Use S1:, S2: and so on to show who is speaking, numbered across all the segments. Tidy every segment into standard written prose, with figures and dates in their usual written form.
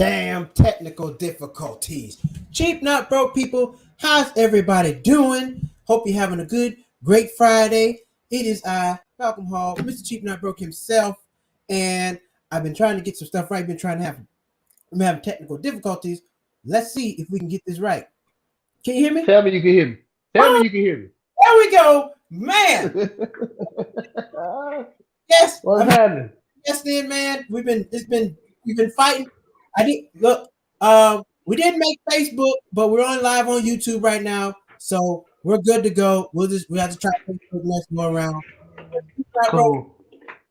S1: damn technical difficulties. Cheap Not Broke people, how's everybody doing? Hope you're having a good, great Friday. It is Malcolm Hall, Mr. Cheap Not Broke himself, and I've been trying to get some stuff right. I'm having technical difficulties. Let's see if we can get this right. Can you hear me?
S2: Tell me you can hear me. Tell me
S1: Oh,
S2: you can hear
S1: there we go, man.
S2: me.
S1: Yes,
S2: What's happening?
S1: yes, then, man. We've been fighting. I did look. We didn't make Facebook, but we're on live on YouTube right now, so we're good to go. We have to try Facebook next go around.
S2: Cool.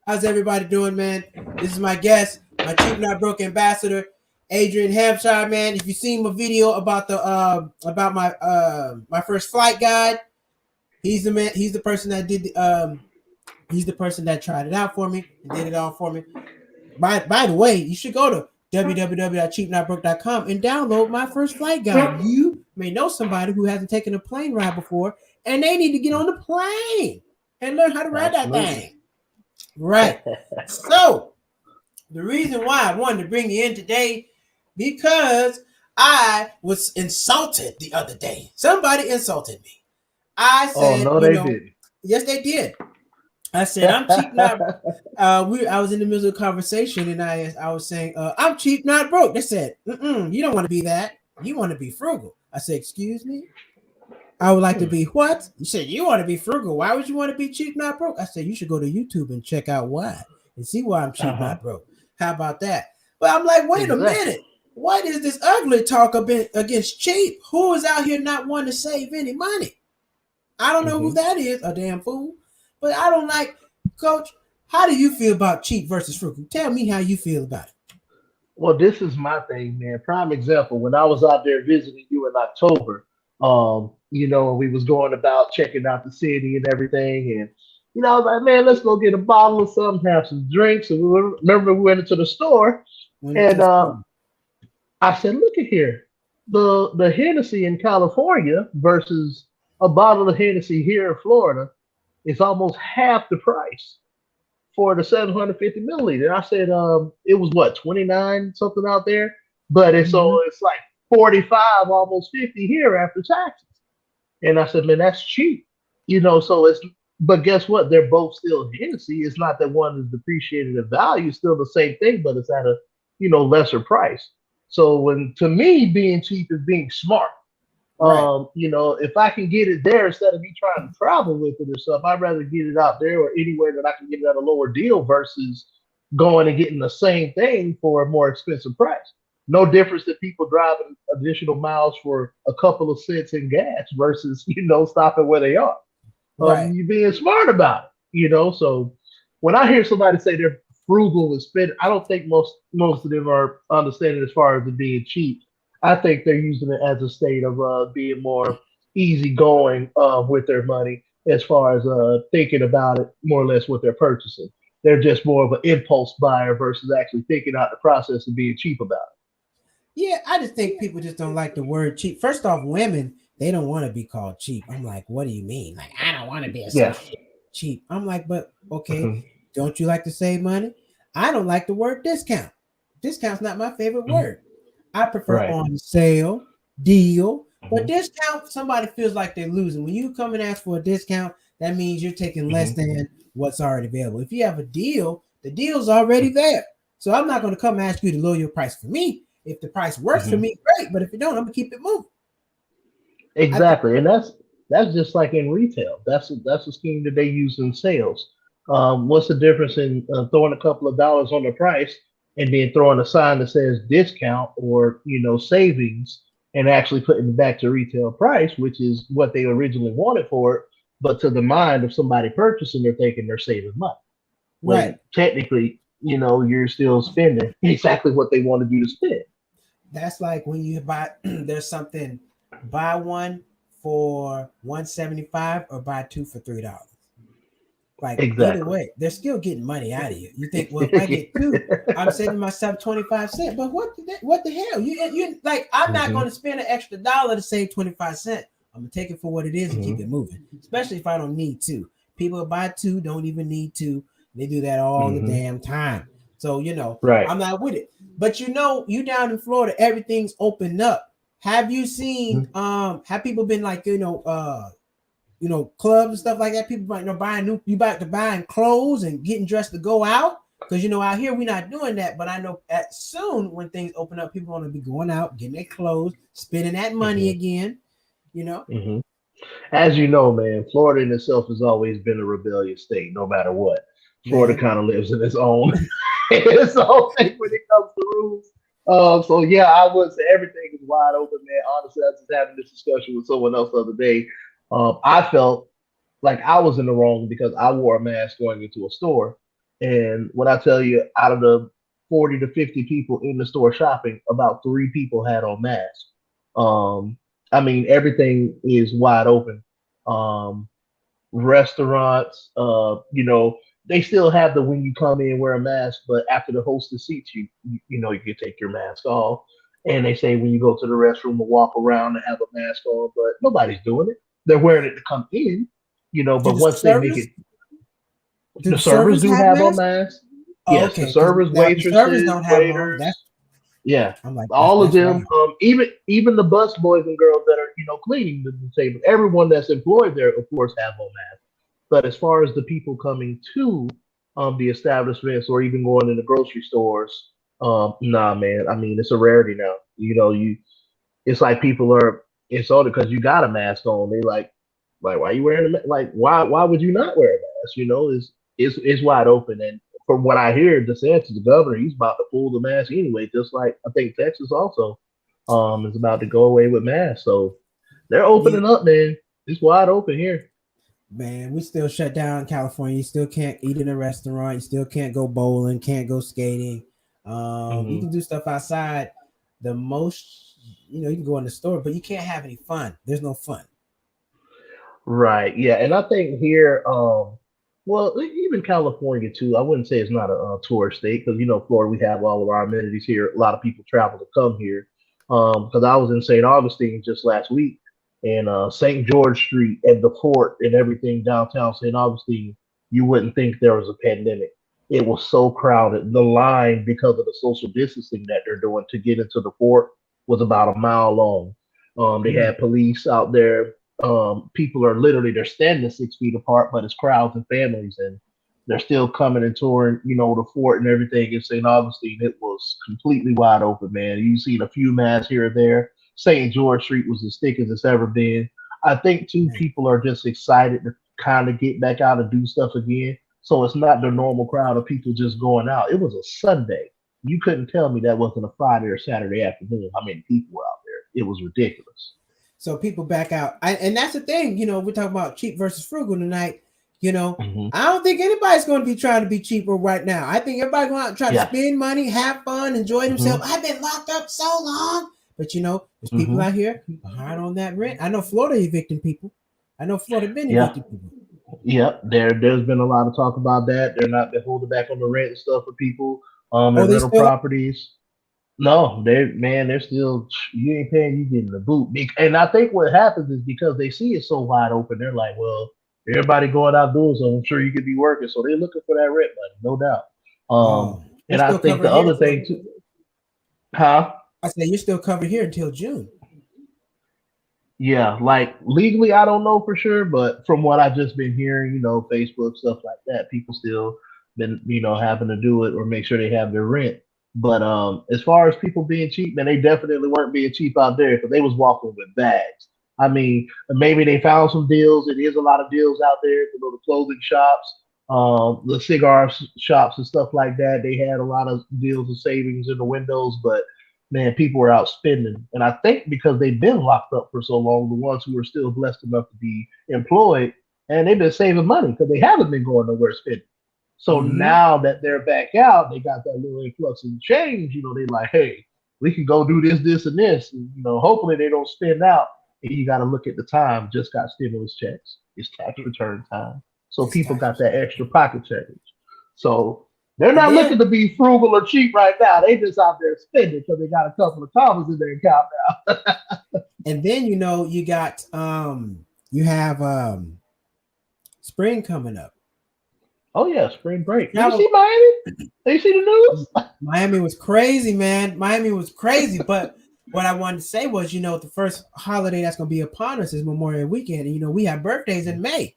S1: How's everybody doing, man? This is my guest, my Cheap Not Broke ambassador, Adrian Hampshire, man. If you seen my video about about my first flight guide, he's the man. He's the person that did he's the person that tried it out for me and did it all for me. By the way, you should go to www.cheapnotbroke.com and download my first flight guide. You may know somebody who hasn't taken a plane ride before, and they need to get on the plane and learn how to ride that thing. Right. So the reason why I wanted to bring you in today, because I was insulted the other day. Somebody insulted me. I said,
S2: no, they didn't.
S1: Yes, they did. I said, I'm cheap, not. I was in the middle of a conversation, and I was saying, I'm cheap, not broke. They said, you don't want to be that. You want to be frugal. I said, excuse me. I would like to be what? You said you want to be frugal. Why would you want to be cheap, not broke? I said you should go to YouTube and check out why and see why I'm cheap, not broke. How about that? But I'm like, wait a minute. What is this ugly talk against cheap? Who is out here not wanting to save any money? I don't know who that is, a damn fool. But I don't like, Coach. How do you feel about cheap versus frugal? Tell me how you feel about it.
S2: Well, this is my thing, man. Prime example. When I was out there visiting you in October, we was going about checking out the city and everything, and I was like, man, let's go get a bottle of something, have some drinks. And remember we went into the store, and I said, look at here, the Hennessy in California versus a bottle of Hennessy here in Florida is almost half the price for the 750 milliliter. And I said, it was what, 29 something out there, but it's like 45, almost 50 here after taxes. And I said, man, that's cheap, So but guess what? They're both still Hennessy. It's not that one is depreciated in value, still the same thing, but it's at a lesser price. So to me, being cheap is being smart. Right. If I can get it there instead of me trying to travel with it or something, I'd rather get it out there or anywhere that I can get it at a lower deal versus going and getting the same thing for a more expensive price. No difference that people driving additional miles for a couple of cents in gas versus, stopping where they are.
S1: Right.
S2: You're being smart about it, So when I hear somebody say they're frugal and spend, I don't think most of them are understanding as far as it being cheap. I think they're using it as a state of being more easygoing with their money as far as thinking about it, more or less what they're purchasing. They're just more of an impulse buyer versus actually thinking out the process and being cheap about it.
S1: Yeah, I just think people just don't like the word cheap. First off, women, they don't want to be called cheap. I'm like, what do you mean? Like, I don't want to be associated cheap. I'm like, but okay, don't you like to save money? I don't like the word discount. Discount's not my favorite word. I prefer on sale, deal, but discount, somebody feels like they're losing. When you come and ask for a discount, that means you're taking less than what's already available. If you have a deal, the deal's already there. So I'm not going to come ask you to lower your price for me. If the price works for me, great. But if it don't, I'm gonna keep it moving.
S2: Exactly, and that's just like in retail. That's a scheme that they use in sales. What's the difference in throwing a couple of dollars on the price and then throwing a sign that says discount or savings and actually putting it back to retail price, which is what they originally wanted for it, but to the mind of somebody purchasing, they're thinking they're saving money.
S1: Right.
S2: Technically, you're still spending exactly what they wanted you to spend.
S1: That's like when you buy, there's something, buy one for $175 or buy two for $3. Like either way, they're still getting money out of you. You think, well, if I get two, I'm saving myself 25 cents. But what the hell? You like, I'm not going to spend an extra dollar to save 25 cents. I'm gonna take it for what it is and keep it moving. Especially if I don't need to. People who buy two don't even need to. They do that all the damn time. So
S2: Right.
S1: I'm not with it. But you down in Florida, everything's opened up. Have you seen
S2: Mhm.
S1: have people been like, clubs and stuff like that? People might buying you back to buying clothes and getting dressed to go out. Because out here we're not doing that, but I know at soon when things open up, people want to be going out, getting their clothes, spending that money
S2: Mhm.
S1: again. You know,
S2: Mhm. As you know, man, Florida in itself has always been a rebellious state, no matter what. Florida
S1: man.
S2: kind of lives in its own its own thing when it comes to rules. So yeah, I would say everything is wide open, man. Honestly, I was just having this discussion with someone else the other day. I felt like I was in the wrong because I wore a mask going into a store. And when I tell you, out of the 40 to 50 people in the store shopping, about three people had on masks. Um, I mean, everything is wide open. Um, Restaurants, they still have the when you come in wear a mask, but after the hostess seats you can take your mask off. And they say when you go to the restroom to walk around and have a mask on, but nobody's doing it. They're wearing it to come in,
S1: Do
S2: but
S1: the
S2: once they make
S1: servers
S2: it,
S1: do
S2: the
S1: the
S2: servers
S1: servers
S2: do
S1: have
S2: have on
S1: masks?
S2: masks.
S1: Oh,
S2: Yes, the
S1: okay. Because
S2: servers,
S1: now if the servers
S2: waitresses,
S1: don't have them on,
S2: waiters, yeah,
S1: I'm like,
S2: all of
S1: that's
S2: them,
S1: wild.
S2: even the bus boys and girls that are cleaning the table, everyone that's employed there, of course, have on masks. But as far as the people coming to the establishments or even going in the grocery stores, nah, man. I mean, it's a rarity now. It's like people are insulted because you got a mask on. They like why you wearing a mask? Like why would you not wear a mask? It's wide open. And from what I hear, DeSantis, the governor, he's about to pull the mask anyway. Just like I think Texas also is about to go away with masks. So they're
S1: Yeah,
S2: opening up, man. It's wide open here.
S1: man, we still shut down in California. You still can't eat in a restaurant. You still can't go bowling. Can't go skating. You
S2: Hmm.
S1: can do stuff outside. The most, you can go in the store, but you can't have any fun. There's no fun.
S2: Right. Yeah. And I think here, well, even California too. I wouldn't say it's not a tourist state because Florida, we have all of our amenities here. A lot of people travel to come here. Because I was in St. Augustine just last week, and St. George Street and the fort and everything downtown St. Augustine, you wouldn't think there was a pandemic. It was so crowded. The line, because of the social distancing that they're doing to get into the fort, was about a mile long. They
S1: Mm.
S2: had police out there. People are literally they're standing 6 feet apart, but it's crowds and families, and they're still coming and touring, the fort and everything in St. Augustine. It was completely wide open, man. You've seen a few masks here and there. St. George Street was as thick as it's ever been. I think too,
S1: Man.
S2: people are just excited to kind of get back out and do stuff again. So it's not the normal crowd of people just going out. It was a Sunday. You couldn't tell me that wasn't a Friday or Saturday afternoon. How many people were out there? It was ridiculous.
S1: So people back out. And that's the thing, we're talking about cheap versus frugal tonight. You know,
S2: Hmm.
S1: I don't think anybody's going to be trying to be cheaper right now. I think everybody's going to try to
S2: Yeah.
S1: spend money, have fun, enjoy themselves.
S2: Hmm.
S1: I've been locked up so long. But there's people
S2: Hmm.
S1: out here behind on that rent. I know Florida evicting people. I know Florida been
S2: Yeah.
S1: evicting people.
S2: Yep, there's been a lot of talk about that. They're not been holding back on the rent and stuff for people
S1: Oh,
S2: in
S1: they
S2: rental
S1: still
S2: properties. No, they're still you ain't paying, you getting the boot. And I think what happens is because they see it so wide open, they're like, well, everybody going out doing so I'm sure you could be working, so they're looking for that rent money, no doubt.
S1: you're
S2: And I
S1: still
S2: think
S1: covered
S2: the
S1: here
S2: other
S1: until
S2: thing too, huh?
S1: I say you're still covered here until June.
S2: Yeah, like legally, I don't know for sure, but from what I've just been hearing, Facebook stuff like that, people still been, having to do it or make sure they have their rent. But as far as people being cheap, man, they definitely weren't being cheap out there because they was walking with bags. I mean, maybe they found some deals. It is a lot of deals out there. The clothing shops, the cigar shops and stuff like that. They had a lot of deals and savings in the windows, but man, people were out spending. And I think because they've been locked up for so long, the ones who are still blessed enough to be employed, and they've been saving money because they haven't been going nowhere spending. So
S1: Mm-hmm.
S2: now that they're back out, they got that little influx in change. They like, hey, we can go do this, this, and this. And, hopefully they don't spend out. And you got to look at the time. Just got stimulus checks. It's tax return time. So
S1: It's
S2: people
S1: tax
S2: got that
S1: return.
S2: extra pocket change. So they're
S1: And
S2: not looking
S1: then
S2: to be frugal or cheap right now. They just out there spending because they got a couple of commas in their account now.
S1: you got you have spring coming up.
S2: Oh yeah, spring break. Did you
S1: Travel.
S2: see Miami? Did you see the news?
S1: Miami was crazy, man. Miami was crazy. But what I wanted to say was, the first holiday that's going to be upon us is Memorial Weekend. And, we have birthdays in May.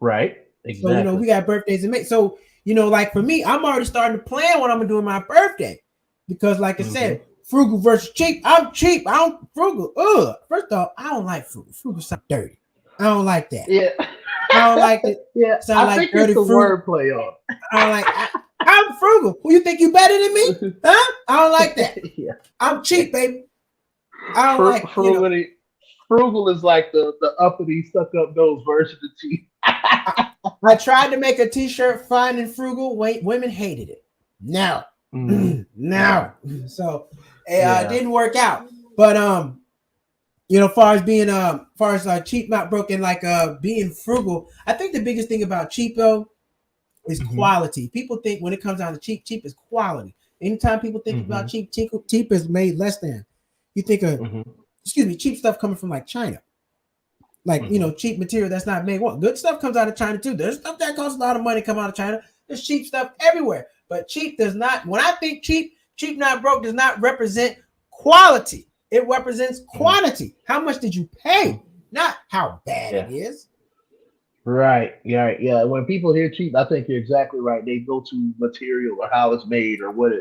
S2: Right.
S1: So,
S2: Exactly.
S1: we got birthdays in May. So, like for me, I'm already starting to plan what I'm going to do on my birthday. Because, like I
S2: Hmm.
S1: said, frugal versus cheap. I'm cheap. I don't frugal. Ugh. First off, I don't like frugal. Frugal sounds dirty. I don't like that.
S2: Yeah.
S1: I don't like it.
S2: Yeah.
S1: Sound
S2: I
S1: like
S2: think it's
S1: dirty
S2: the
S1: frugal.
S2: wordplay on
S1: I don't like. I'm frugal. Who you think you better than me?
S2: it.
S1: Huh? I don't like that.
S2: Yeah.
S1: I'm cheap, baby. I don't like.
S2: Frugality. Frugal is like the uppity, stuck up nose version of cheap.
S1: I, I tried to make a T-shirt fine and frugal. Wait, women hated it. No,
S2: Hmm.
S1: no. So it
S2: Yeah.
S1: didn't work out. But far as being far as cheap, not broken, like being frugal. I think the biggest thing about cheap though is
S2: Hmm.
S1: quality. People think when it comes down to cheap, cheap is quality. Anytime people think about
S2: Hmm.
S1: cheap, cheap is made less than. You think of,
S2: Hmm.
S1: excuse me, cheap stuff coming from like China. Like,
S2: Hmm.
S1: cheap material that's not made. Well, good stuff comes out of China too. There's stuff that costs a lot of money come out of China. There's cheap stuff everywhere. But cheap does not, when I think cheap, cheap not broke does not represent quality. It represents
S2: Hmm.
S1: quantity. How much did you pay? Not how bad
S2: Yeah.
S1: it is.
S2: Right. Yeah. Right. Yeah. When people hear cheap, I think you're exactly right. They go to material or how it's made or what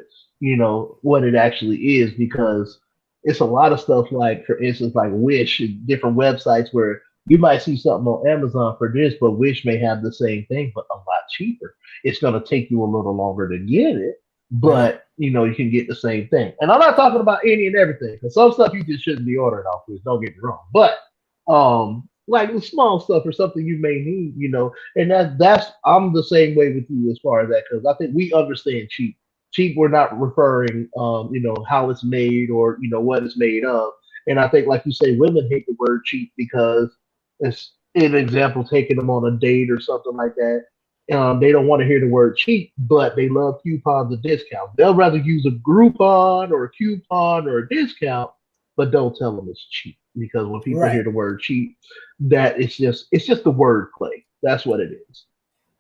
S2: it actually is because it's a lot of stuff like, for instance, like Wish and different websites where you might see something on Amazon for this, but Wish may have the same thing, but a lot cheaper. It's going to take you a little longer to get it,
S1: Right.
S2: but you can get the same thing. And I'm not talking about any and everything because some stuff you just shouldn't be ordering off, please don't get me wrong. But like the small stuff or something you may need, and that's I'm the same way with you as far as that because I think we understand cheap. Cheap, we're not referring, how it's made or what it's made of. And I think, like you say, women hate the word cheap because it's an example taking them on a date or something like that. They don't want to hear the word cheap, but they love coupons and discounts. They'll rather use a Groupon or a coupon or a discount, but don't tell them it's cheap because when people hear
S1: Right.
S2: the word cheap, that it's just the word play. That's what it is.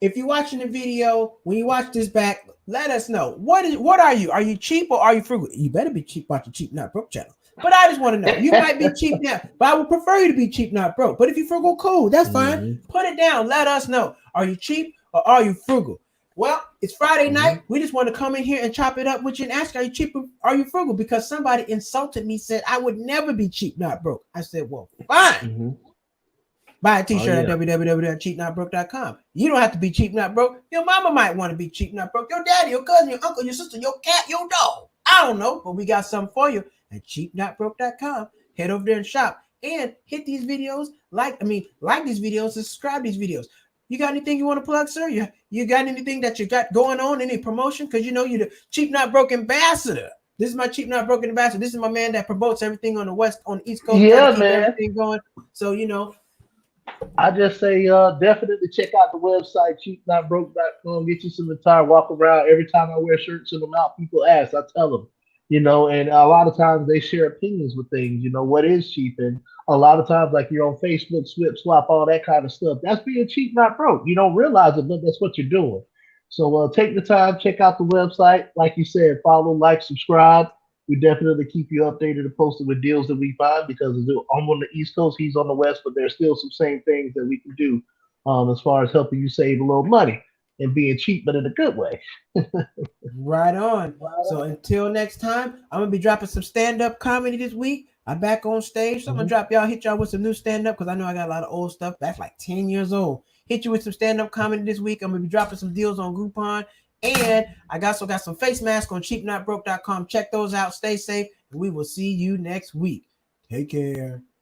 S1: If you're watching the video, when you watch this back, let us know. What are you? Are you cheap or are you frugal? You better be cheap watching Cheap Not Broke channel. But I just want to know. You might be cheap now, but I would prefer you to be cheap, not broke. But if you're frugal, cool. That's fine.
S2: Hmm.
S1: Put it down. Let us know. Are you cheap or are you frugal? Well, it's Friday night.
S2: Hmm.
S1: We just want to come in here and chop it up with you and ask, are you cheap or are you frugal? Because somebody insulted me, said I would never be cheap, not broke. I said, well, fine.
S2: Hmm.
S1: Buy a
S2: Oh
S1: t-shirt at
S2: yeah.
S1: www.cheapnotbroke.com. You don't have to be cheap, not broke. Your mama might want to be cheap, not broke. Your daddy, your cousin, your uncle, your sister, your cat, your dog. I don't know, but we got something for you at cheapnotbroke.com. Head over there and shop and hit these videos. Like these videos, subscribe these videos. You got anything you want to plug, sir? You got anything that you got going on? Any promotion? Because you're the Cheap Not Broke ambassador. This is my Cheap Not Broken ambassador. This is my man that promotes everything on the East Coast, trying to
S2: Yeah,
S1: keep
S2: man.
S1: everything going. So
S2: I just say definitely check out the website cheapnotbroke.com. Get you some attire, walk around. Every time I wear shirts in them out, people ask. I tell them, and a lot of times they share opinions with things. What is cheap, and a lot of times like you're on Facebook, Swip, Swap, all that kind of stuff. That's being cheap, not broke. You don't realize it, but that's what you're doing. So take the time, check out the website. Like you said, follow, like, subscribe. We definitely keep you updated and posted with deals that we find because I'm on the East Coast, he's on the West, but there's still some same things that we can do as far as helping you save a little money and being cheap, but in a good way.
S1: right on. So until next time, I'm gonna be dropping some stand-up comedy this week. I'm back on stage. So I'm gonna
S2: Mhm.
S1: hit y'all with some new stand-up because I know I got a lot of old stuff. That's like 10 years old. Hit you with some stand-up comedy this week. I'm gonna be dropping some deals on Groupon. And I got some face masks on cheapnotbroke.com. Check those out. Stay safe, and we will see you next week. Take care.